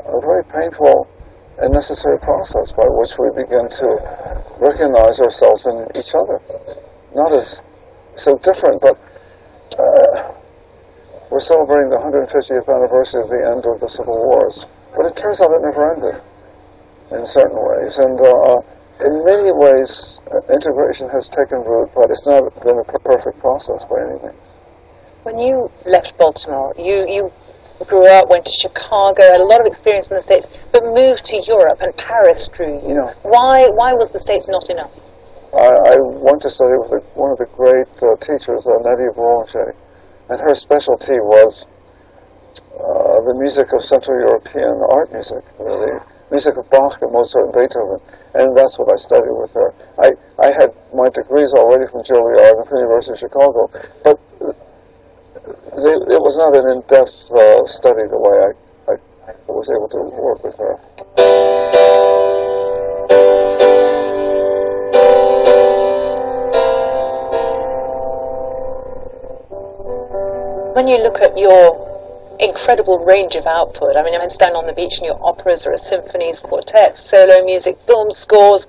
a very painful and necessary process by which we begin to recognize ourselves in each other. Not as so different, but we're celebrating the 150th anniversary of the end of the Civil Wars. But it turns out it never ended in certain ways. And in many ways, integration has taken root, but it's not been a perfect process by any means. When you left Baltimore, you grew up, went to Chicago, had a lot of experience in the States, but moved to Europe, and Paris drew you. Yeah. Why was the States not enough? I went to study with one of the great teachers, Nadia Boulanger, and her specialty was the music of Central European art music, the music of Bach and Mozart and Beethoven, and that's what I studied with her. I had my degrees already from Juilliard and from the University of Chicago, but it was not an in-depth study the way I was able to work with her. When you look at your incredible range of output, I mean, I'm Down on the Beach and your operas, there are symphonies, quartets, solo music, film scores.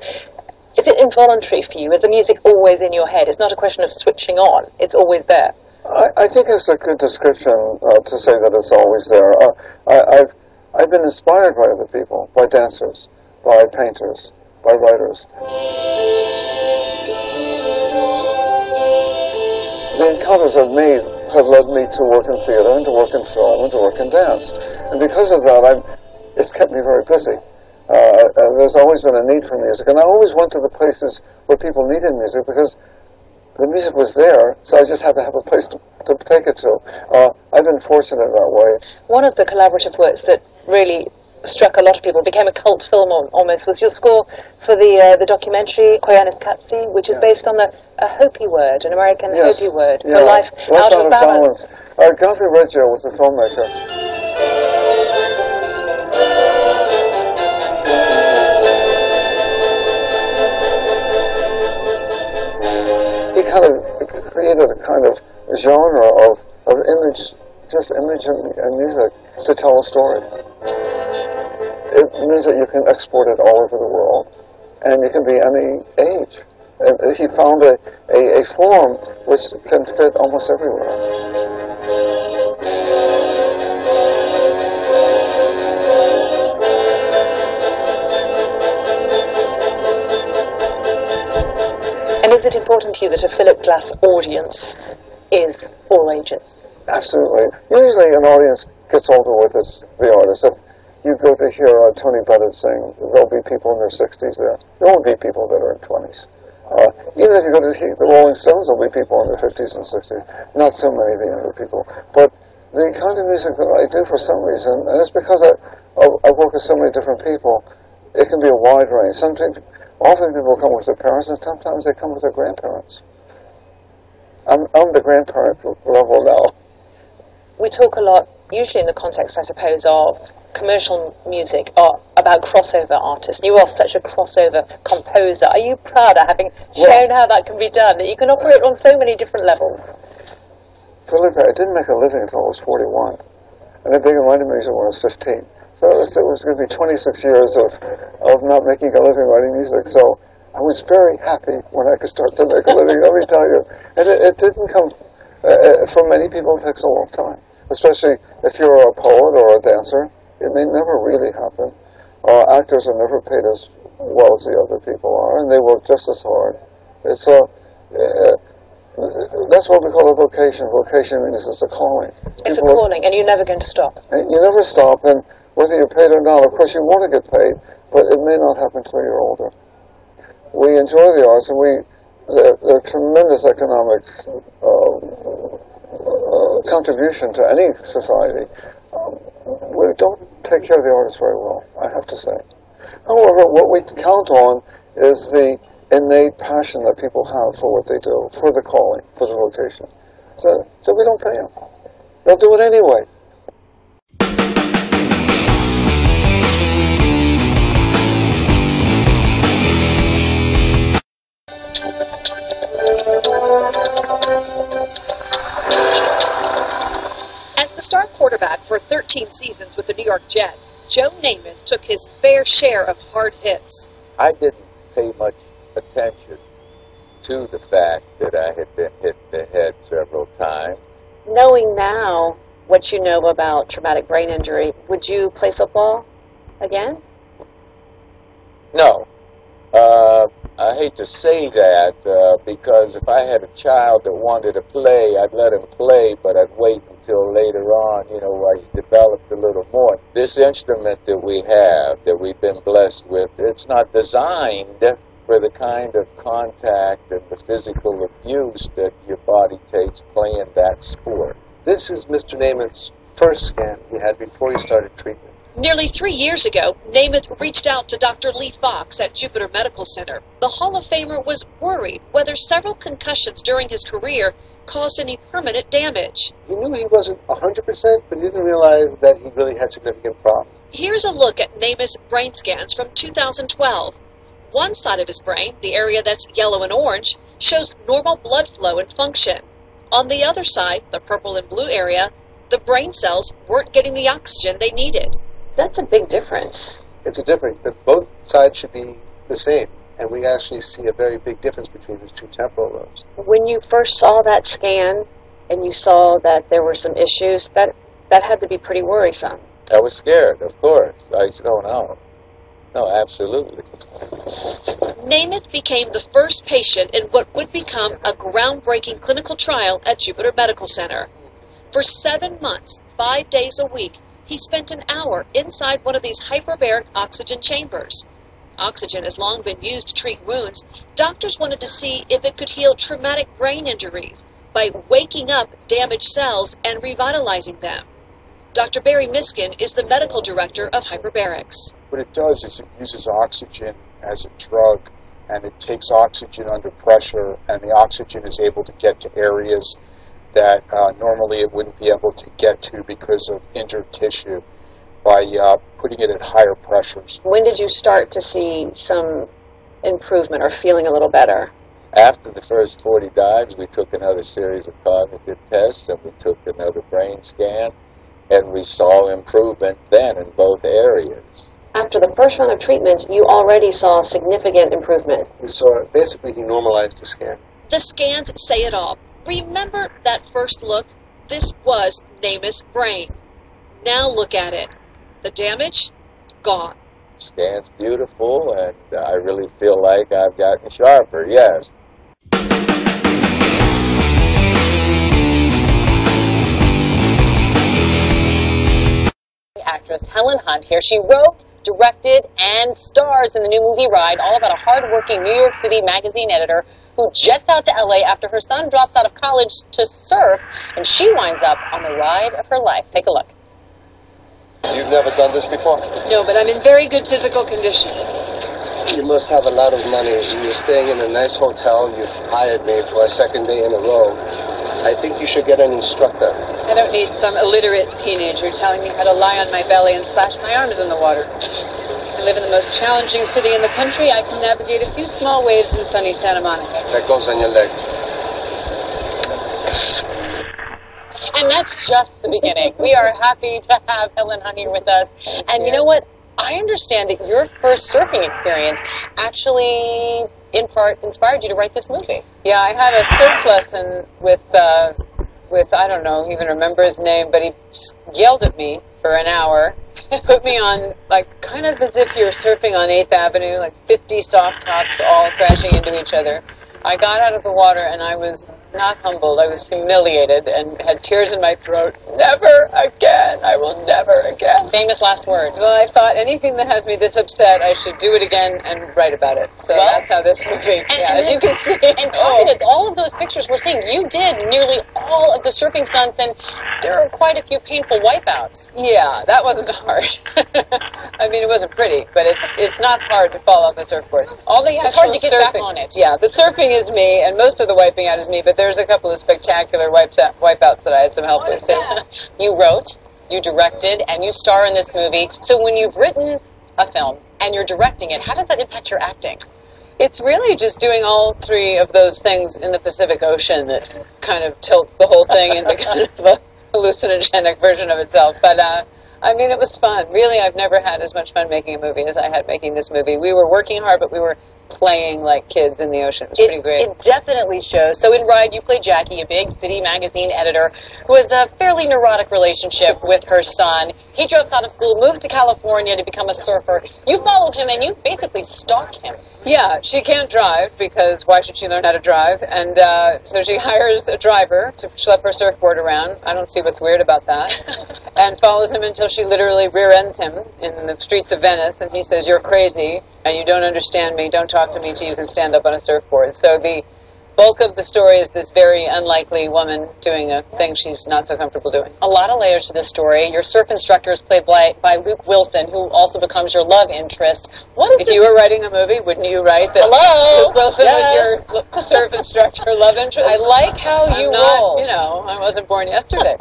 Is it involuntary for you? Is the music always in your head? It's not a question of switching on, it's always there. I think it's a good description to say that it's always there. I've been inspired by other people, by dancers, by painters, by writers. The encounters I've made have led me to work in theater and to work in film and to work in dance. And because of that, it's kept me very busy. There's always been a need for music, and I always went to the places where people needed music because the music was there, so I just had to have a place to take it to. I've been fortunate that way. One of the collaborative works that really struck a lot of people, became a cult film almost, was your score for the documentary Koyanis Katsi, which is based on a Hopi word, an American Hopi word, for life out of balance. Godfrey Reggio was a filmmaker. He kind of created a kind of genre of image, just image and music to tell a story. It means that you can export it all over the world, and you can be any age. And he found a form which can fit almost everywhere. And is it important to you that a Philip Glass audience is all ages? Absolutely. Usually an audience gets older with the artist. If you go to hear Tony Bennett sing, there'll be people in their 60s there. There won't be people that are in 20s. Even if you go to see the Rolling Stones, there'll be people in their 50s and 60s. Not so many of the younger people. But the kind of music that I do for some reason, and it's because I work with so many different people, it can be a wide range. Often people come with their parents, and sometimes they come with their grandparents. I'm the grandparent level now. We talk a lot, usually in the context, I suppose, of commercial music or about crossover artists. You are such a crossover composer. Are you proud of having shown how that can be done, that you can operate on so many different levels? Felipe, I didn't make a living until I was 41, and I began writing music when I was 15. So it was going to be 26 years of not making a living writing music. So I was very happy when I could start to make a living, let me tell you. And it didn't come, for many people it takes a long time, especially if you're a poet or a dancer. It may never really happen. Actors are never paid as well as the other people are, and they work just as hard. That's what we call a vocation. Vocation means it's a calling. It's a calling, and you're never going to stop. And you never stop, and whether you're paid or not, of course you want to get paid, but it may not happen until you're older. We enjoy the arts, and they're tremendous economic contribution to any society. We don't take care of the artists very well, I have to say. However, what we count on is the innate passion that people have for what they do, for the calling, for the vocation. So we don't pay them. They'll do it anyway. As the star quarterback for 13 13 seasons with the New York Jets, Joe Namath took his fair share of hard hits. I didn't pay much attention to the fact that I had been hit in the head several times. Knowing now what you know about traumatic brain injury, would you play football again? No. I hate to say that because if I had a child that wanted to play, I'd let him play, but I'd wait until later on, while he's developed a little more. This instrument that we have, that we've been blessed with, it's not designed for the kind of contact and the physical abuse that your body takes playing that sport. This is Mr. Namath's first scan he had before he started treatment. Nearly 3 years ago, Namath reached out to Dr. Lee Fox at Jupiter Medical Center. The Hall of Famer was worried whether several concussions during his career caused any permanent damage. He knew he wasn't 100%, but he didn't realize that he really had significant problems. Here's a look at Namath's brain scans from 2012. One side of his brain, the area that's yellow and orange, shows normal blood flow and function. On the other side, the purple and blue area, the brain cells weren't getting the oxygen they needed. That's a big difference. It's a difference, but both sides should be the same, and we actually see a very big difference between those two temporal lobes. When you first saw that scan and you saw that there were some issues, that had to be pretty worrisome. I was scared, of course. I said, oh no. No, absolutely. Namath became the first patient in what would become a groundbreaking clinical trial at Jupiter Medical Center. For 7 months, 5 days a week, he spent an hour inside one of these hyperbaric oxygen chambers. Oxygen has long been used to treat wounds. Doctors wanted to see if it could heal traumatic brain injuries by waking up damaged cells and revitalizing them. Dr. Barry Miskin is the medical director of hyperbarics. What it does is it uses oxygen as a drug, and it takes oxygen under pressure, and the oxygen is able to get to areas that normally it wouldn't be able to get to because of injured tissue by putting it at higher pressures. When did you start to see some improvement or feeling a little better? After the first 40 dives, we took another series of cognitive tests, and we took another brain scan, and we saw improvement then in both areas. After the first round of treatment, you already saw significant improvement. We saw, basically, he normalized the scan. The scans say it all. Remember that first look? This was Namath's brain. Now look at it. The damage? Gone. Scan's beautiful, and I really feel like I've gotten sharper, yes. Actress Helen Hunt here. She wrote, directed, and stars in the new movie Ride, all about a hard-working New York City magazine editor who jets out to LA after her son drops out of college to surf, and she winds up on the ride of her life. Take a look. You've never done this before? No, but I'm in very good physical condition. You must have a lot of money. You're staying in a nice hotel. You've hired me for a second day in a row. I think you should get an instructor. I don't need some illiterate teenager telling me how to lie on my belly and splash my arms in the water. I live in the most challenging city in the country. I can navigate a few small waves in sunny Santa Monica. That goes on your leg. And that's just the beginning. We are happy to have Helen Hunt here with us. And you know what? I understand that your first surfing experience actually, in part, inspired you to write this movie. Yeah, I had a surf lesson with I don't know, even remember his name, but he yelled at me for an hour, put me on, like, kind of as if you're surfing on 8th Avenue, like 50 soft tops all crashing into each other. I got out of the water and I was not humbled. I was humiliated and had tears in my throat. Never again. I will never again. Famous last words. Well, I thought anything that has me this upset, I should do it again and write about it. So that's how this movie, as you can see. And talking to all of those pictures we're seeing, you did nearly all of the surfing stunts, and there are quite a few painful wipeouts. Yeah, that wasn't hard. I mean, it wasn't pretty, but it's not hard to fall off a surfboard. All the it's hard to get back on it. Yeah, the surfing is me, and most of the wiping out is me, but there's a couple of spectacular wipeouts that I had some help with, too. You wrote, you directed, and you star in this movie. So when you've written a film and you're directing it, how does that impact your acting? It's really just doing all three of those things in the Pacific Ocean that kind of tilts the whole thing into kind of a hallucinogenic version of itself. But I mean, it was fun. Really, I've never had as much fun making a movie as I had making this movie. We were working hard, but we were playing like kids in the ocean. It was pretty great. It definitely shows. So in Ride, you play Jackie, a big city magazine editor who has a fairly neurotic relationship with her son. He drops out of school, moves to California to become a surfer. You follow him and you basically stalk him. Yeah, she can't drive because why should she learn how to drive? And so she hires a driver to schlep her surfboard around. I don't see what's weird about that. And follows him until she literally rear ends him in the streets of Venice. And he says, "You're crazy and you don't understand me. Don't talk to me till you can stand up on a surfboard." So the bulk of the story is this very unlikely woman doing a thing she's not so comfortable doing. A lot of layers to this story. Your surf instructor is played by Luke Wilson, who also becomes your love interest. What is If you were writing a movie, wouldn't you write that Hello? Luke Wilson Yes. was your surf instructor love interest? I like how you I'm not, roll. you know, I wasn't born yesterday.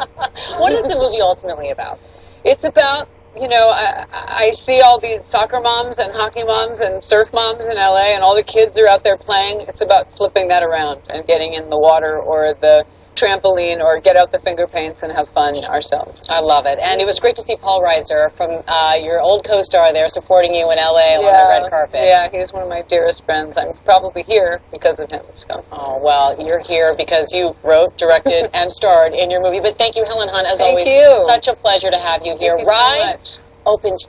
What is the movie ultimately about? It's about, you know, I see all these soccer moms and hockey moms and surf moms in LA, and all the kids are out there playing. It's about flipping that around and getting in the water or the trampoline or get out the finger paints and have fun ourselves. I love it. And it was great to see Paul Reiser from your old co-star there supporting you in LA on the red carpet. Yeah, he's one of my dearest friends. I'm probably here because of him. So. Oh, well, you're here because you wrote, directed, and starred in your movie. But thank you, Helen Hunt, as Thank always. you. Such a pleasure to have you here. Thank you so Ride much. opens